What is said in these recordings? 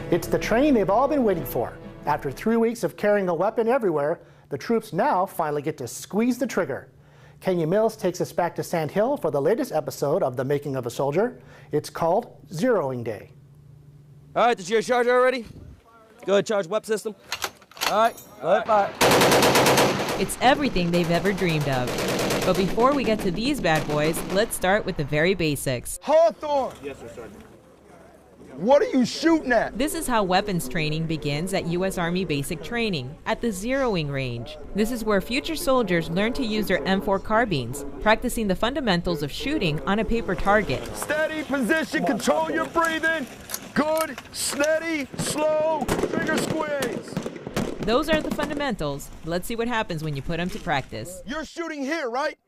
It's the training they've all been waiting for. After 3 weeks of carrying a weapon everywhere, the troops now finally get to squeeze the trigger. Kenya Mills takes us back to Sand Hill for the latest episode of The Making of a Soldier. It's called Zeroing Day. All right, did you charge already? Go ahead, charge weapon system. All right, go ahead, fire. It's everything they've ever dreamed of. But before we get to these bad boys, let's start with the very basics. Hawthorne! Yes, sir, Sergeant. What are you shooting at? This is how weapons training begins at U.S. Army Basic Training, at the zeroing range. This is where future soldiers learn to use their M4 carbines, practicing the fundamentals of shooting on a paper target. Steady position, control your breathing. Good, steady, slow, trigger squeeze. Those are the fundamentals. Let's see what happens when you put them to practice. You're shooting here, right?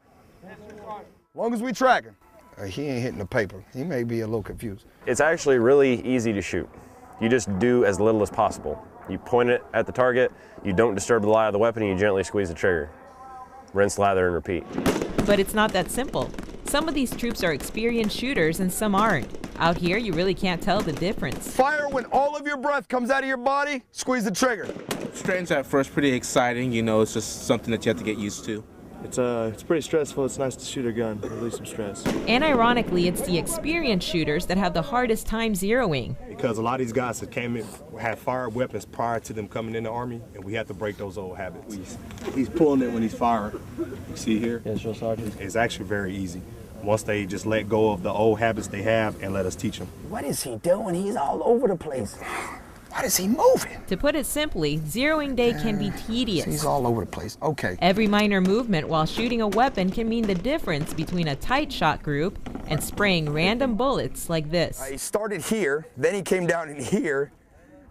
As long as we track him. He ain't hitting the paper. He may be a little confused. It's actually really easy to shoot. You just do as little as possible. You point it at the target, you don't disturb the lie of the weapon, and you gently squeeze the trigger. Rinse, lather, and repeat. But it's not that simple. Some of these troops are experienced shooters and some aren't. Out here, you really can't tell the difference. Fire when all of your breath comes out of your body, squeeze the trigger. Strange at first, pretty exciting, you know, it's just something that you have to get used to. It's pretty stressful. It's nice to shoot a gun, release some stress. And ironically, it's the experienced shooters that have the hardest time zeroing. Because a lot of these guys that came in had fired weapons prior to them coming in the Army, and we have to break those old habits. He's pulling it when he's firing. You see here? Yes, sir, Sergeant. It's actually very easy. Once they just let go of the old habits they have and let us teach them. What is he doing? He's all over the place. What is he moving? To put it simply, zeroing day can be tedious. He's all over the place. Okay. Every minor movement while shooting a weapon can mean the difference between a tight shot group and spraying random bullets like this. He started here, then he came down in here,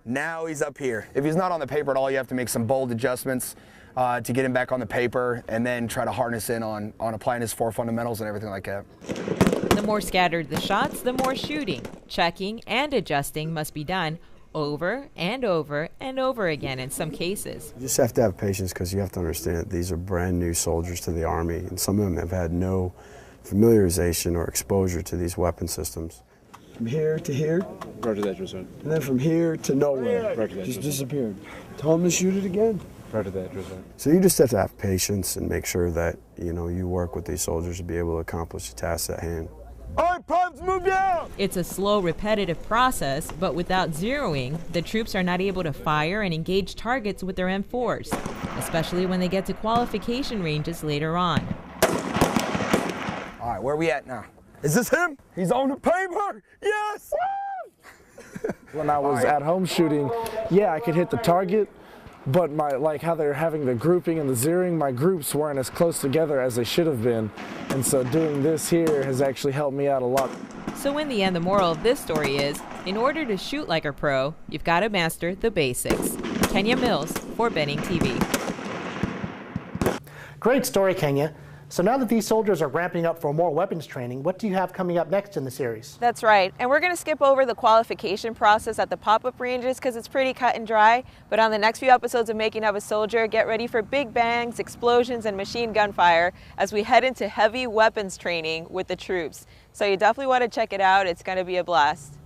now he's up here. If he's not on the paper at all, you have to make some bold adjustments to get him back on the paper and then try to harness in on applying his 4 fundamentals and everything like that. The more scattered the shots, the more shooting. Checking and adjusting must be done over and over and over again in some cases. You just have to have patience because you have to understand that these are brand new soldiers to the Army, and some of them have had no familiarization or exposure to these weapon systems. From here to here. Roger that, Sergeant. And then from here to nowhere. Roger that, just disappeared. Tell him to shoot it again. Roger that, Sergeant. So you just have to have patience and make sure that, you know, you work with these soldiers to be able to accomplish the tasks at hand. All right, primes, move down! It's a slow, repetitive process, but without zeroing, the troops are not able to fire and engage targets with their M4s, especially when they get to qualification ranges later on. All right, where are we at now? Is this him? He's on the paper! Yes! When I was at home shooting, yeah, I could hit the target, but like how they're having the grouping and the zeroing, my groups weren't as close together as they should have been. And so doing this here has actually helped me out a lot. So in the end, the moral of this story is, in order to shoot like a pro, you've got to master the basics. Kenya Mills for Benning TV. Great story, Kenya. So now that these soldiers are ramping up for more weapons training, what do you have coming up next in the series? That's right, and we're going to skip over the qualification process at the pop-up ranges because it's pretty cut and dry, but on the next few episodes of Making of a Soldier, get ready for big bangs, explosions, and machine gun fire as we head into heavy weapons training with the troops. So you definitely want to check it out, it's going to be a blast.